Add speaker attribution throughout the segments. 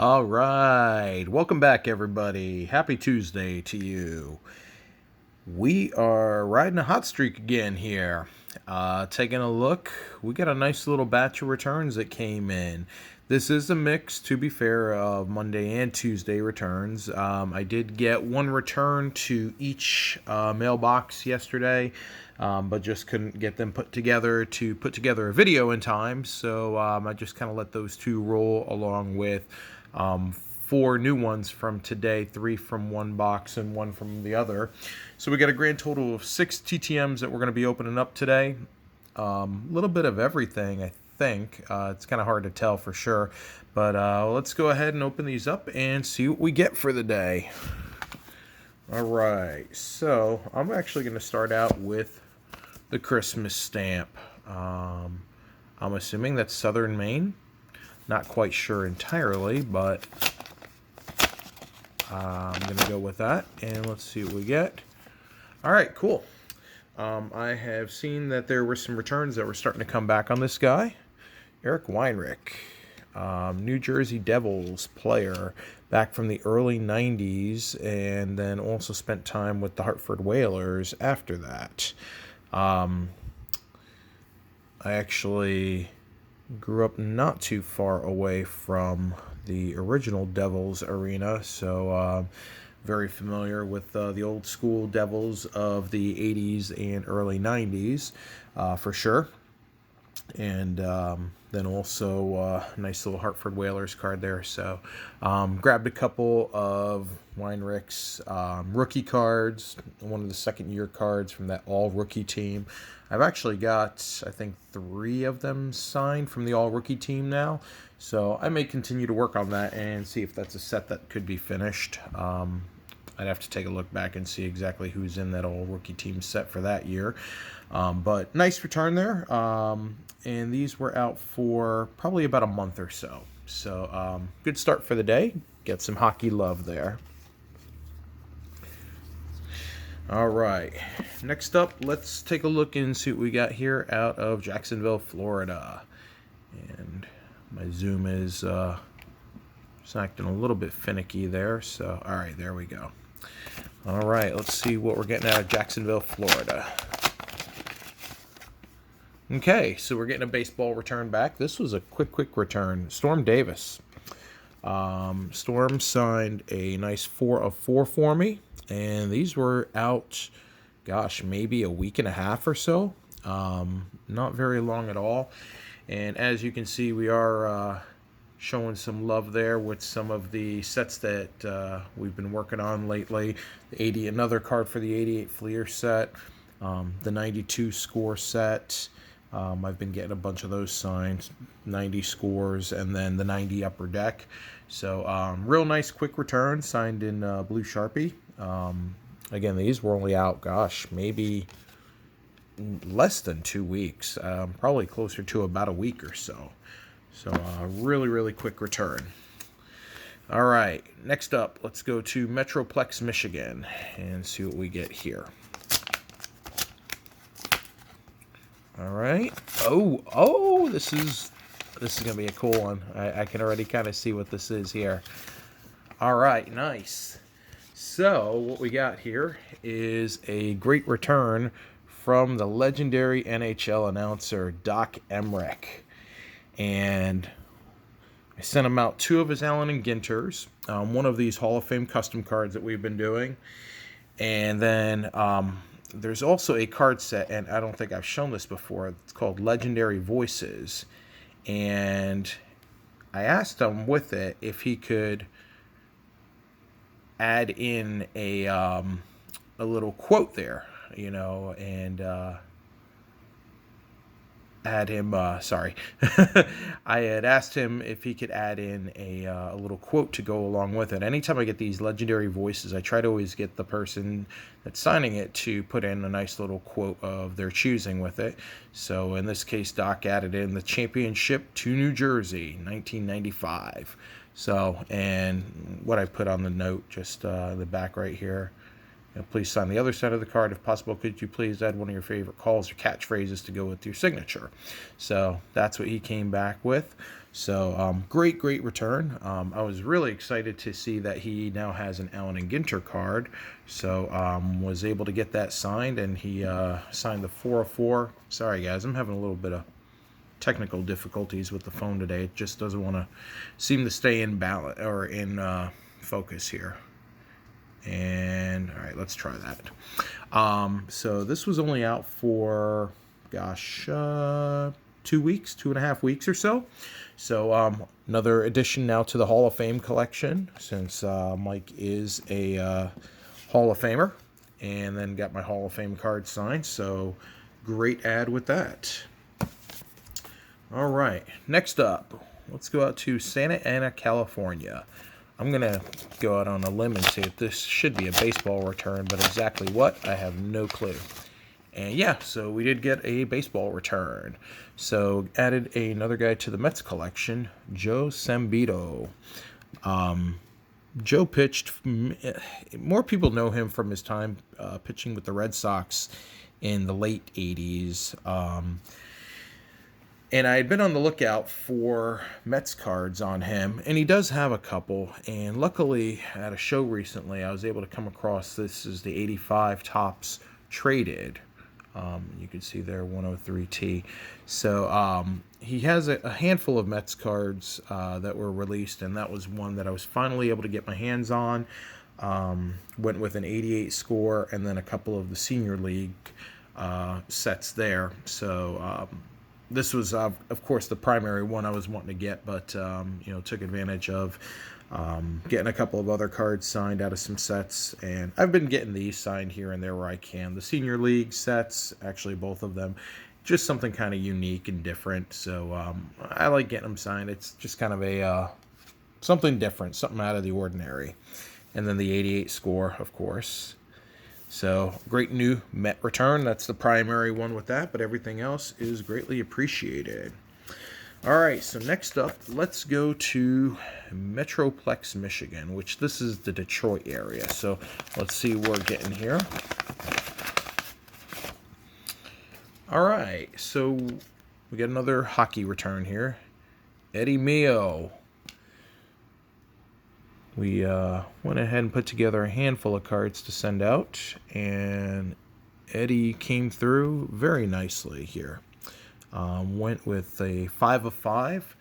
Speaker 1: All right. Welcome back, everybody. Happy Tuesday to you. We are riding a hot streak again here. Taking a look, we got a nice little batch of returns that came in. This is a mix, to be fair, of Monday and Tuesday returns. I did get one return to each mailbox yesterday, but just couldn't get them put together to put together a video in time. So I just kind of let those two roll along with four new ones from today, three from one box and one from the other. So we got a grand total of 6 TTMs that we're going to be opening up today. A little bit of everything, I think. It's kind of hard to tell for sure. But let's go ahead and open these up and see what we get for the day. All right, so I'm actually going to start out with the Christmas stamp. I'm assuming that's Southern Maine. Not quite sure entirely, but I'm going to go with that, and let's see what we get. All right, cool. I have seen that there were some returns that were starting to come back on this guy. Eric Weinrich, New Jersey Devils player, back from the early 90s, and then also spent time with the Hartford Whalers after that. I actually grew up not too far away from the original Devils arena, so very familiar with the old school Devils of the 80s and early 90s for sure. And then also nice little Hartford Whalers card there. So grabbed a couple of Weinrich's rookie cards, one of the second-year cards from that all-rookie team. I've actually got, I think, 3 of them signed from the all-rookie team now. So I may continue to work on that and see if that's a set that could be finished. I'd have to take a look back and see exactly who's in that all-rookie team set for that year. But nice return there. And these were out for probably about a month or so. So good start for the day. Get some hockey love there. All right. Next up, let's take a look and see what we got here out of Jacksonville, Florida. And my zoom is acting a little bit finicky there. So, all right, there we go. All right, let's see what we're getting out of Jacksonville, Florida. Okay, so we're getting a baseball return back. This was a quick return. Storm Davis. Storm signed a nice 4 of 4 for me, and these were out, gosh, maybe a week and a half or so. Not very long at all. And as you can see, we are showing some love there with some of the sets that we've been working on lately. The 80, another card for the 88 Fleer set, the 92 score set. I've been getting a bunch of those signed, 90 scores, and then the 90 upper deck. So real nice quick return, signed in blue Sharpie. Again, these were only out, gosh, maybe less than 2 weeks, probably closer to about a week or so. So really quick return. All right, next up, let's go to Metroplex, Michigan, and see what we get here. All right. Oh, this is gonna be a cool one. I can already kind of see what this is here. All right, nice. So what we got here is a great return from the legendary NHL announcer Doc Emmerich, and I sent him out 2 of his Allen and Ginters, one of these Hall of Fame custom cards that we've been doing, and then there's also a card set, and I don't think I've shown this before. It's called Legendary Voices, and I asked him with it if he could add in a little quote there, you know, and add him. Sorry, I had asked him if he could add in a little quote to go along with it. Anytime I get these legendary voices, I try to always get the person that's signing it to put in a nice little quote of their choosing with it. So in this case, Doc added in the championship to New Jersey, 1995. So, and what I put on the note, just the back right here. Please sign the other side of the card. If possible, could you please add one of your favorite calls or catchphrases to go with your signature? So that's what he came back with. So great return. I was really excited to see that he now has an Allen and Ginter card. So was able to get that signed, and he signed the 404. Sorry guys, I'm having a little bit of technical difficulties with the phone today. It just doesn't want to seem to stay in balance or in focus here. And all right, let's try that. So this was only out for, gosh, 2 weeks, 2.5 weeks or so. So another addition now to the Hall of Fame collection, since Mike is a Hall of Famer, and then got my Hall of Fame card signed. So great ad with that. All right, next up, let's go out to Santa Ana, California. I'm going to go out on a limb and say that this should be a baseball return, but exactly what, I have no clue. And yeah, so we did get a baseball return. So added another guy to the Mets collection, Joe Sambito. Joe pitched, more people know him from his time pitching with the Red Sox in the late 80s. And I had been on the lookout for Mets cards on him, and he does have a couple. And luckily, at a show recently, I was able to come across, this is the 85 Topps Traded. You can see there 103T. So he has a handful of Mets cards that were released, and that was one that I was finally able to get my hands on. Went with an 88 score, and then a couple of the Senior League sets there. So this was, of course, the primary one I was wanting to get, but took advantage of getting a couple of other cards signed out of some sets, and I've been getting these signed here and there where I can. The Senior League sets, actually both of them, just something kind of unique and different. So I like getting them signed. It's just kind of a something different, something out of the ordinary. And then the 88 score, of course. So, great new Met return. That's the primary one with that, but everything else is greatly appreciated. All right, so next up, let's go to Metroplex, Michigan, which this is the Detroit area. So, let's see what we're getting here. All right, so we got another hockey return here. Eddie Mio. We went ahead and put together a handful of cards to send out, and Eddie came through very nicely here. Went with a 5 of 5.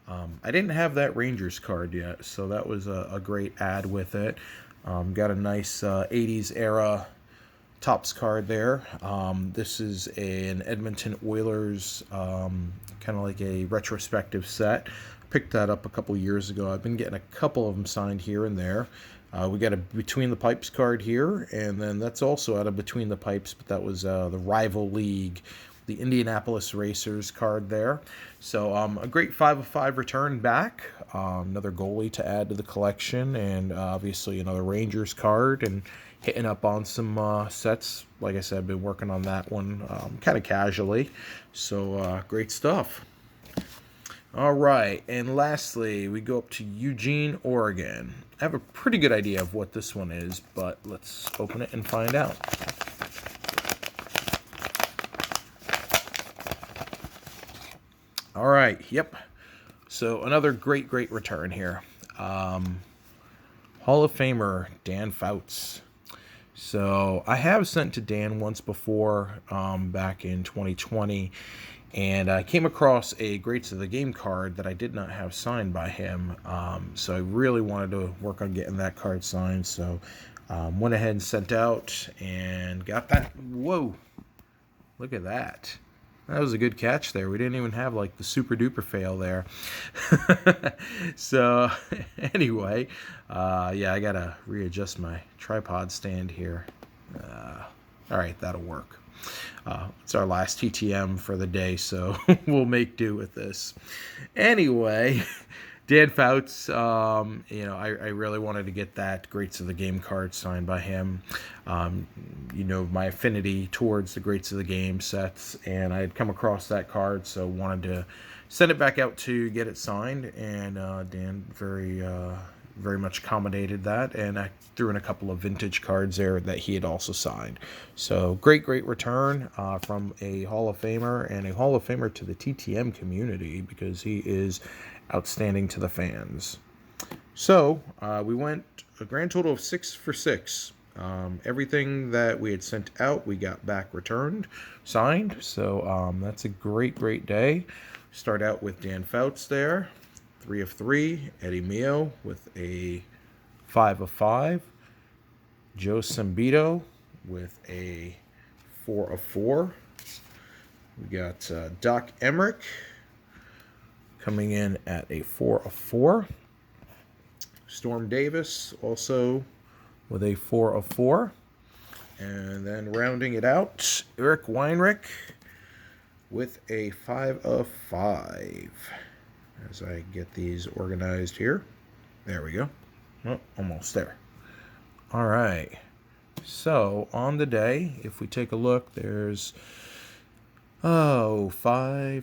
Speaker 1: I didn't have that Rangers card yet, so that was a great ad with it. Got a nice 80s era Topps card there. This is an Edmonton Oilers, kind of like a retrospective set. Picked that up a couple years ago. I've been getting a couple of them signed here and there. We got a Between the Pipes card here, and then that's also out of Between the Pipes, but that was the Rival League, the Indianapolis Racers card there. So a great 5 of 5 return back. Another goalie to add to the collection, and obviously another Rangers card, and hitting up on some sets. Like I said, I've been working on that one kind of casually. So great stuff. All right, and lastly, we go up to Eugene, Oregon. I have a pretty good idea of what this one is, but let's open it and find out. All right, yep. So another great return here. Hall of Famer Dan Fouts. So I have sent to Dan once before, back in 2020, and I came across a Greats of the Game card that I did not have signed by him. So I really wanted to work on getting that card signed. So went ahead and sent out and got that. Whoa, look at that. That was a good catch there. We didn't even have like the super duper fail there. So anyway, yeah, I gotta readjust my tripod stand here. All right, that'll work. It's our last TTM for the day, so we'll make do with this. Anyway, Dan Fouts, I really wanted to get that Greats of the Game card signed by him. My affinity towards the Greats of the Game sets, and I had come across that card, so wanted to send it back out to get it signed, and Dan very much accommodated that, and I threw in a couple of vintage cards there that he had also signed. So great return from a Hall of Famer, and a Hall of Famer to the TTM community, because he is outstanding to the fans. So we went a grand total of 6 for 6. Everything that we had sent out, we got back returned, signed. So that's a great day. Start out with Dan Fouts there, 3 of 3. Eddie Mio with a 5 of 5. Joe Sambito with a 4 of 4. We got Doc Emmerich coming in at a 4 of 4. Storm Davis also with a 4 of 4. And then rounding it out, Eric Weinrich with a 5 of 5. As I get these organized here. There we go. Oh, almost there. All right. So on the day, if we take a look, there's 5,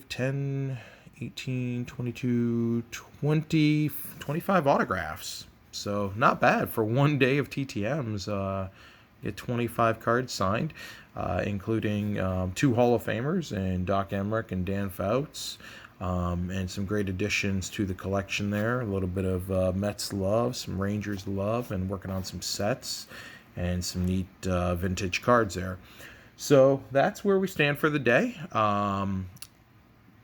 Speaker 1: 10, 18, 22, 20, 25 autographs. So not bad for one day of TTMs. Get 25 cards signed, including 2 Hall of Famers and Doc Emmerich and Dan Fouts, and some great additions to the collection there. A little bit of Mets love, some Rangers love, and working on some sets and some neat vintage cards there. So that's where we stand for the day.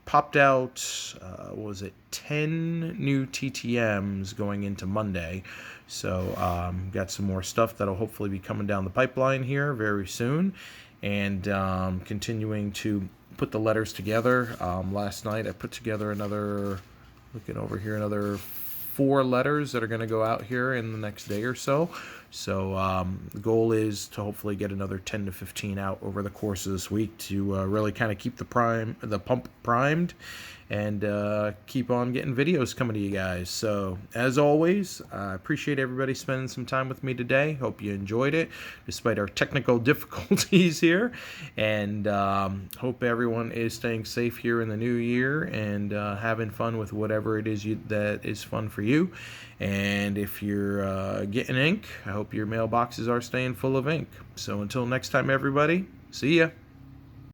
Speaker 1: Popped out, 10 new TTMs going into Monday. So got some more stuff that'll hopefully be coming down the pipeline here very soon. And continuing to put the letters together. Last night I put together another 4 letters that are going to go out here in the next day or so. So the goal is to hopefully get another 10 to 15 out over the course of this week to really kind of keep the pump primed and keep on getting videos coming to you guys. So as always, I appreciate everybody spending some time with me today. Hope you enjoyed it despite our technical difficulties here, and hope everyone is staying safe here in the new year and having fun with whatever it is that is fun for you. And if you're getting ink, I hope your mailboxes are staying full of ink. So until next time, everybody, see ya.